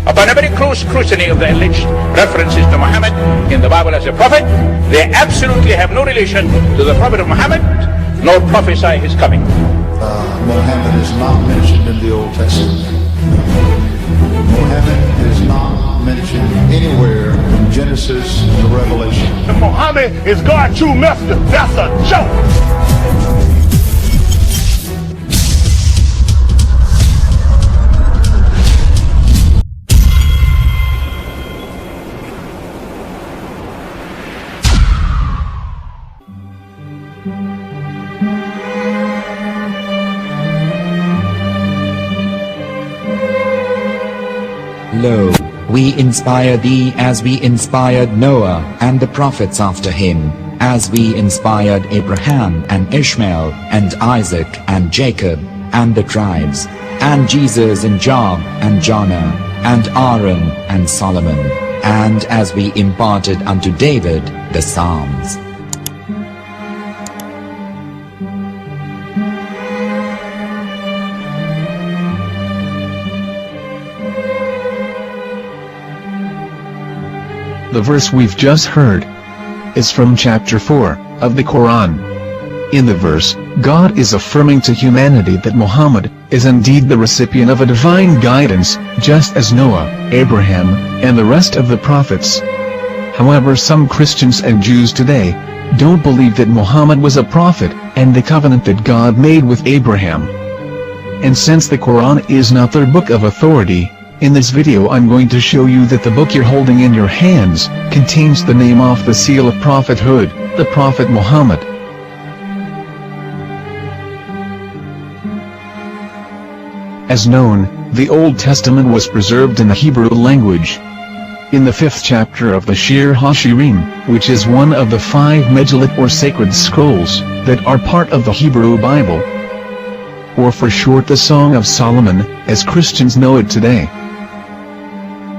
Upon a very close scrutiny of the alleged references to Muhammad in the Bible as a prophet, they absolutely have no relation to the Prophet of Muhammad, nor prophesy his coming. Muhammad is not mentioned in the Old Testament. Muhammad is not mentioned anywhere from Genesis to Revelation. Muhammad is God's true master. That's a joke. Lo, we inspire thee as we inspired Noah and the prophets after him, as we inspired Abraham and Ishmael and Isaac and Jacob and the tribes, and Jesus and Job and Jonah and Aaron and Solomon, and as we imparted unto David the Psalms. The verse we've just heard is from chapter 4 of the Quran. In the verse, God is affirming to humanity that Muhammad is indeed the recipient of a divine guidance, just as Noah, Abraham, and the rest of the prophets. However, some Christians and Jews today don't believe that Muhammad was a prophet and the covenant that God made with Abraham. And since the Quran is not their book of authority, in this video I'm going to show you that the book you're holding in your hands contains the name off the seal of prophethood, the Prophet Muhammad. As known, the Old Testament was preserved in the Hebrew language. In the 5th chapter of the Shir HaShirim, which is one of the 5 Megillat or sacred scrolls that are part of the Hebrew Bible, or for short the Song of Solomon, as Christians know it today.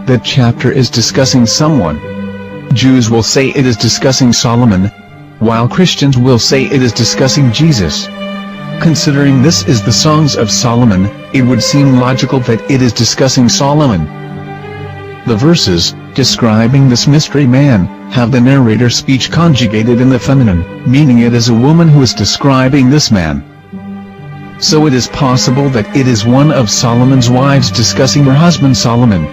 That chapter is discussing someone. Jews will say it is discussing Solomon, while Christians will say it is discussing Jesus. Considering this is the Songs of Solomon, it would seem logical that it is discussing Solomon. The verses, describing this mystery man, have the narrator's speech conjugated in the feminine, meaning it is a woman who is describing this man. So it is possible that it is one of Solomon's wives discussing her husband Solomon.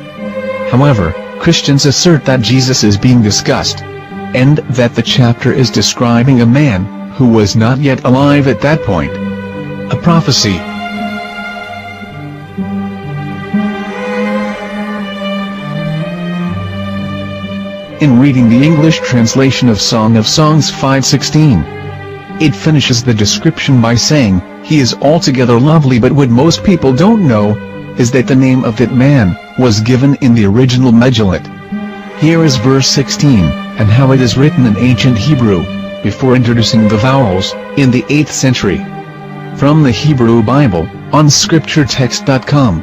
However, Christians assert that Jesus is being discussed, and that the chapter is describing a man who was not yet alive at that point. A prophecy. In reading the English translation of Song of Songs 5:16, it finishes the description by saying, "He is altogether lovely," but what most people don't know is that the name of that man was given in the original Megillat. Here is verse 16, and how it is written in ancient Hebrew, before introducing the vowels, in the 8th century. From the Hebrew Bible, on scripturetext.com.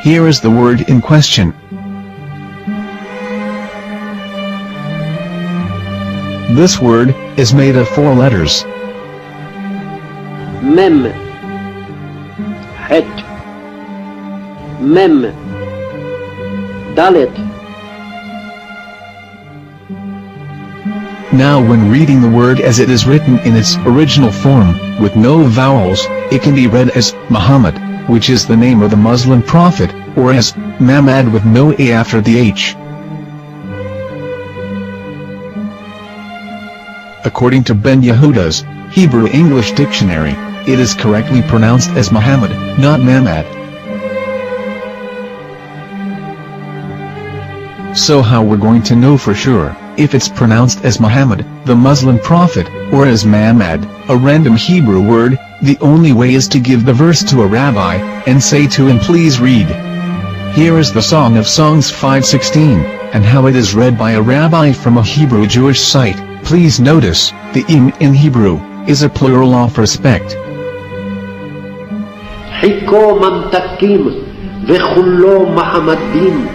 Here is the word in question. This word is made of 4 letters. Mem, Het, Mem, Dalet. Now when reading the word as it is written in its original form, with no vowels, it can be read as Muhammad, which is the name of the Muslim prophet, or as Mahmad with no A after the H. According to Ben Yehuda's Hebrew English Dictionary, it is correctly pronounced as Muhammad, not Mahmad. So how we're going to know for sure if it's pronounced as Muhammad, the Muslim prophet, or as Mahmad, a random Hebrew word? The only way is to give the verse to a rabbi and say to him, "Please read." Here is the Song of Songs 5:16, and how it is read by a rabbi from a Hebrew Jewish site. Please notice, the im in Hebrew is a plural of respect. Hiko mamtakim vechullo Mahamadim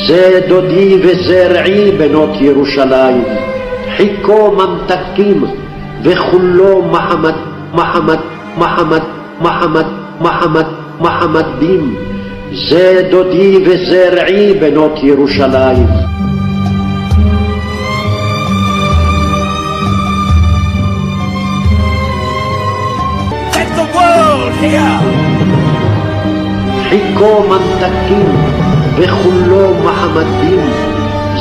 ze dodi vezer'i benot Yerushalayim. Hiko mamtakim vechullo Muhammad, Muhammad, Muhammad, Muhammad, Muhammad, מחמדים, זה דודי וזה רעי בנות ירושלים. Let the world hear. חיכו ממתקים וכולו מחמדים,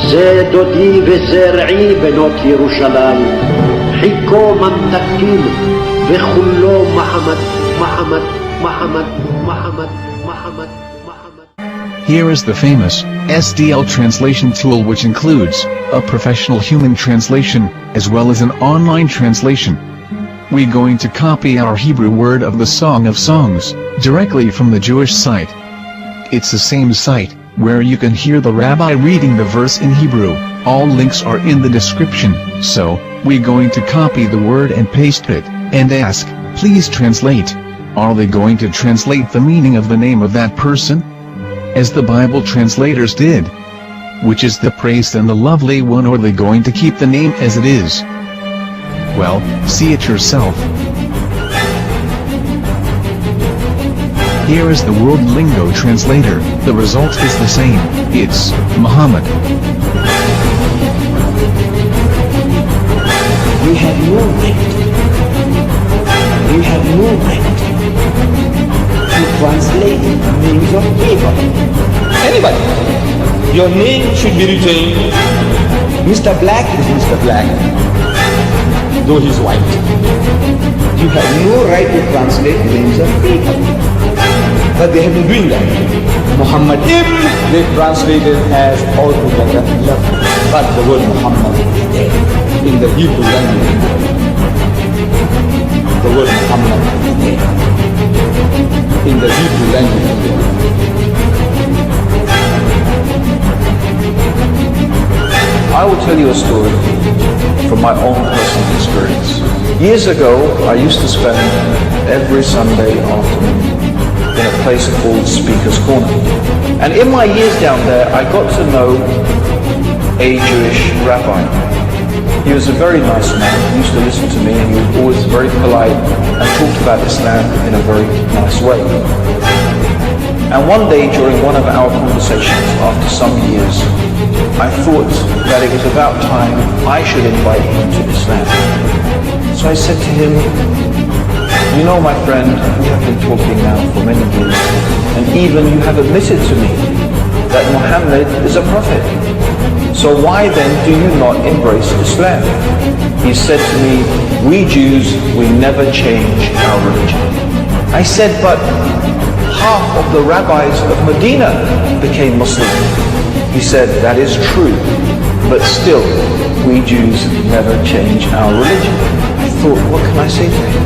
זה דודי וזה רעי בנות ירושלים. חיכו ממתקים וכולו מחמד, מחמד, מחמד, מחמד, מחמד, מחמד. Here is the famous SDL translation tool, which includes a professional human translation as well as an online translation. We're going to copy our Hebrew word of the Song of Songs directly from the Jewish site. It's the same site where you can hear the rabbi reading the verse in Hebrew. All links are in the description, so we're going to copy the word and paste it, and ask, please translate. Are they going to translate the meaning of the name of that person? As the Bible translators did. Which is the praised and the lovely one, or are they going to keep the name as it is? Well, see it yourself. Here is the World Lingo Translator. The result is the same. It's Muhammad. We have no right. We have no right to translate names of people. Anybody. Your name should be written, Mr. Black is Mr. Black, though he's white. You have no right to translate names of people. But they have been doing that. Muhammad ibn, they translated as altogether lawful. But the word Muhammad is there in the Hebrew language. The word Muhammad is there in the Hebrew language. I will tell you a story from my own personal experience. Years ago, I used to spend every Sunday afternoon in a place called Speaker's Corner. And in my years down there, I got to know a Jewish rabbi. He was a very nice man. He used to listen to me, and he was always very polite and talked about Islam in a very nice way. And one day during one of our conversations, after some years, I thought that it was about time I should invite him to Islam. So I said to him, you know, my friend, we have been talking now for many years, and even you have admitted to me that Muhammad is a prophet. So why then do you not embrace Islam? He said to me, we Jews, we never change our religion. I said, but half of the rabbis of Medina became Muslim. He said, that is true, but still, we Jews never change our religion. I thought, what can I say to him?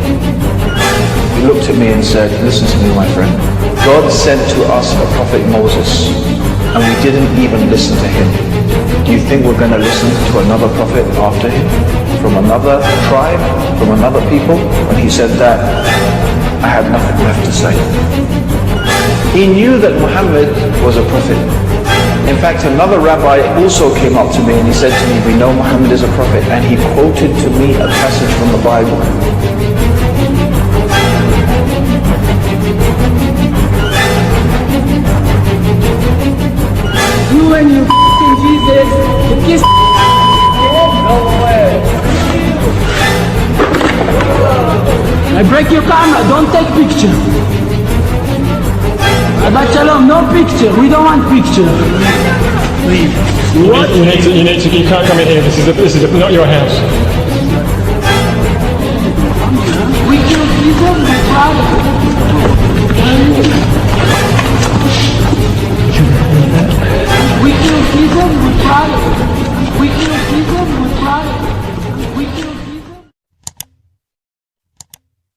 He looked at me and said, listen to me, my friend. God sent to us a prophet Moses, and we didn't even listen to him. Do you think we're going to listen to another prophet after him? From another tribe? From another people? When he said that, I had nothing left to say. He knew that Muhammad was a prophet. In fact, another rabbi also came up to me and he said to me, we know Muhammad is a prophet, and he quoted to me a passage from the Bible. You and you f***ing Jesus, you kiss no way. I break your camera, don't take picture. Shabbat shalom, no picture, we don't want picture. Leave. What? You can't come in here, this is not your house. We kill Jesus, we try. We kill Jesus, we try. We kill Jesus, we